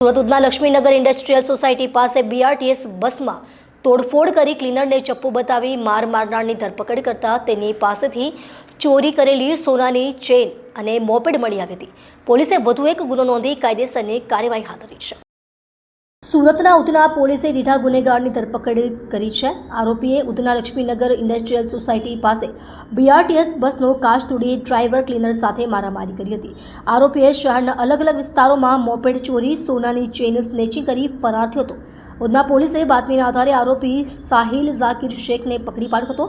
Surat Udhna Laxmi Nagar industrial society પાસે BRTS બસમાં તોડફોડ કરી ક્લીનરને ચપ્પુ બતાવી માર મારનારની ધરપકડ કરતા તેની પાસેથી ચોરી કરેલી સોનાની ચેન અને મોપેડ મળી આવી હતી. પોલીસે વધુ એક ગુનો નોંધી કાયદેસરની કાર્યવાહી હાથ ધરી છે. સુરતના ઉધના પોલીસે રીઢા ગુનેગારની ધરપકડ કરી છે. આરોપીએ ઉધના લક્ષ્મીનગર ઇન્ડસ્ટ્રીયલ સોસાયટી પાસે બીઆરટીએસ બસનો કાચ તોડી ડ્રાઈવર ક્લીનર સાથે મારામારી કરી હતી. આરોપીએ શહેરના અલગ અલગ વિસ્તારોમાં મોપેડ ચોરી, સોનાની ચેન સ્નેચિંગ કરી ફરાર થયો હતો. ઉધના પોલીસે બાતમીના આધારે આરોપી સાહિલ ઝાકીર શેખને પકડી પાડ્યો હતો.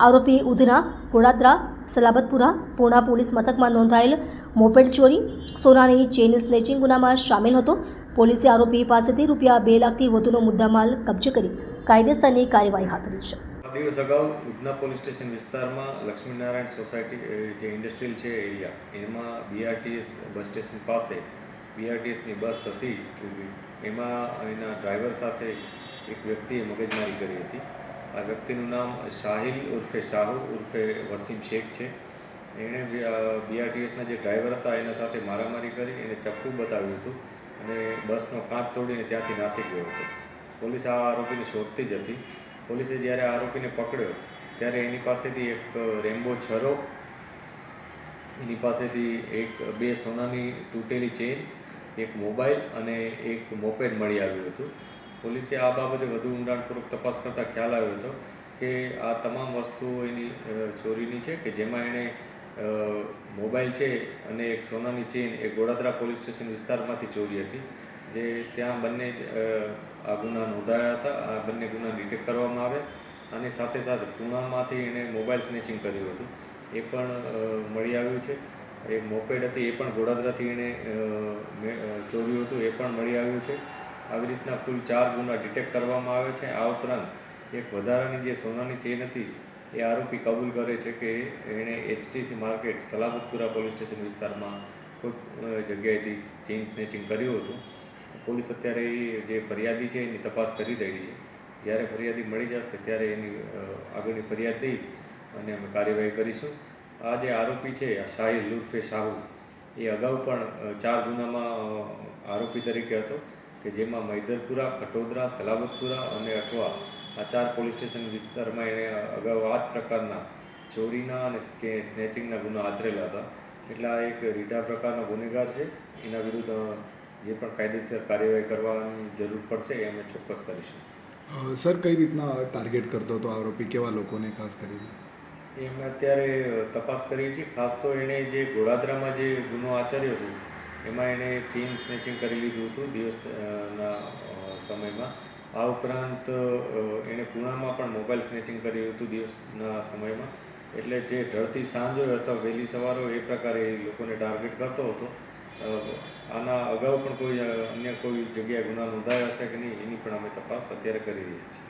આરોપી ઉધના, ગોડાદરા, સલાબતપુરા, પૂર્ણા પોલીસ મથકમાં નોંધાયેલ મોપેડ ચોરી, સોનાની ચેન સ્નેચિંગ ગુનામાં સામેલ હતો. પોલીસે આરોપી પાસેથી ₹2 લાખથી વધુનો મુદ્દામાલ કબજે કરી કાયદેસરની કાર્યવાહી હાથ ધરી છે. દિવસ અગાઉ ઉધના પોલીસ સ્ટેશન વિસ્તારમાં લક્ષ્મીનારાયણ સોસાયટી જે ઇન્ડસ્ટ્રીયલ છે એરિયા, એમાં બીઆરટીએસ બસ સ્ટેશન પાસે બીઆરટીએસની બસ હતી ઊભી. એમાં એના ડ્રાઈવર સાથે એક વ્યક્તિએ મગજમારી કરી હતી. આ વ્યક્તિનું નામ સાહિલ ઉર્ફે શાહુ ઉર્ફે વસીમ શેખ છે. એણે બીઆરટીએસના જે ડ્રાઈવર હતા એના સાથે મારામારી કરી, એને ચપ્પુ બતાવ્યું હતું અને બસનો કાચ તોડીને ત્યાંથી નાસી ગયો હતો. પોલીસ આ આરોપીને શોધતી જ હતી. પોલીસે જ્યારે આરોપીને પકડ્યો ત્યારે એની પાસેથી એક રેમ્બો છરો, એની પાસેથી બે સોનાની તૂટેલી ચેન, એક મોબાઈલ અને એક મોપેડ મળી આવ્યું હતું. પોલીસે આ બાબતે વધુ ઊંડાણપૂર્વક તપાસ કરતાં ખ્યાલ આવ્યો હતો કે આ તમામ વસ્તુઓ એની ચોરીની છે, કે જેમાં એણે મોબાઈલ છે અને એક સોનાની ચેન એ ગોડાદરા પોલીસ સ્ટેશન વિસ્તારમાંથી ચોરી હતી, જે ત્યાં બંને આ ગુના નોંધાયા હતા. આ બંને ગુના ડિટેક્ટ કરવામાં આવ્યા અને સાથે સાથે પૂણામાંથી એણે મોબાઈલ સ્નેચિંગ કર્યું હતું, એ પણ મળી આવ્યું છે. એક મોપેડ હતી એ પણ ગોડાદરાથી એણે ચોર્યું હતું, એ પણ મળી આવ્યું છે. આવી રીતના કુલ 4 ગુના ડિટેક્ટ કરવામાં આવે છે. આ ઉપરાંત એક વધારાની જે સોનાની ચેન હતી એ આરોપી કબૂલ કરે છે કે એણે HTC market Salabatpura police station વિસ્તારમાં કોઈ જગ્યાએથી ચેઇન સ્નેચિંગ કર્યું હતું. પોલીસ અત્યારે એ જે ફરિયાદી છે એની તપાસ કરી રહી છે. જ્યારે ફરિયાદી મળી જશે ત્યારે એની આગળની ફરિયાદ લઈ અને અમે કાર્યવાહી કરીશું. આ જે આરોપી છે સાહિલ ઉર્ફે શાહુ, એ અગાઉ પણ 4 ગુનામાં આરોપી તરીકે હતો, કે જેમાં મૈદરપુરા, ખટોદરા, સલાબતપુરા અને અઠવા આ 4 પોલીસ સ્ટેશન વિસ્તારમાં એણે અગાઉ આ જ પ્રકારના ચોરીના અને સ્નેચિંગના ગુના આચરેલા હતા. એટલે આ એક રીઢા પ્રકારનો ગુનેગાર છે. એના વિરુદ્ધ જે પણ કાયદેસર કાર્યવાહી કરવાની જરૂર પડશે એ અમે ચોક્કસ કરીશું. સર, કઈ રીતના ટાર્ગેટ કરતો હતો આરોપી, કેવા લોકોને ખાસ કરીને? એ અમે અત્યારે તપાસ કરીએ છીએ. ખાસ તો એણે જે ગોડાદરામાં જે ગુનો આચર્યો હતો એમાં એણે ચેઇન સ્નેચિંગ કરી લીધું હતું દિવસના સમયમાં. આ ઉપરાંત એણે પૂણામાં પણ મોબાઈલ સ્નેચિંગ કર્યું હતું દિવસના સમયમાં. એટલે જે ઢળતી સાંજ હોય અથવા વહેલી સવાર હોય એ પ્રકારે એ લોકોને ટાર્ગેટ કરતો હતો. આના અગાઉ પણ કોઈ અન્ય કોઈ જગ્યાએ ગુના નોંધાયા હશે કે નહીં એની પણ અમે તપાસ અત્યારે કરી રહ્યા છીએ.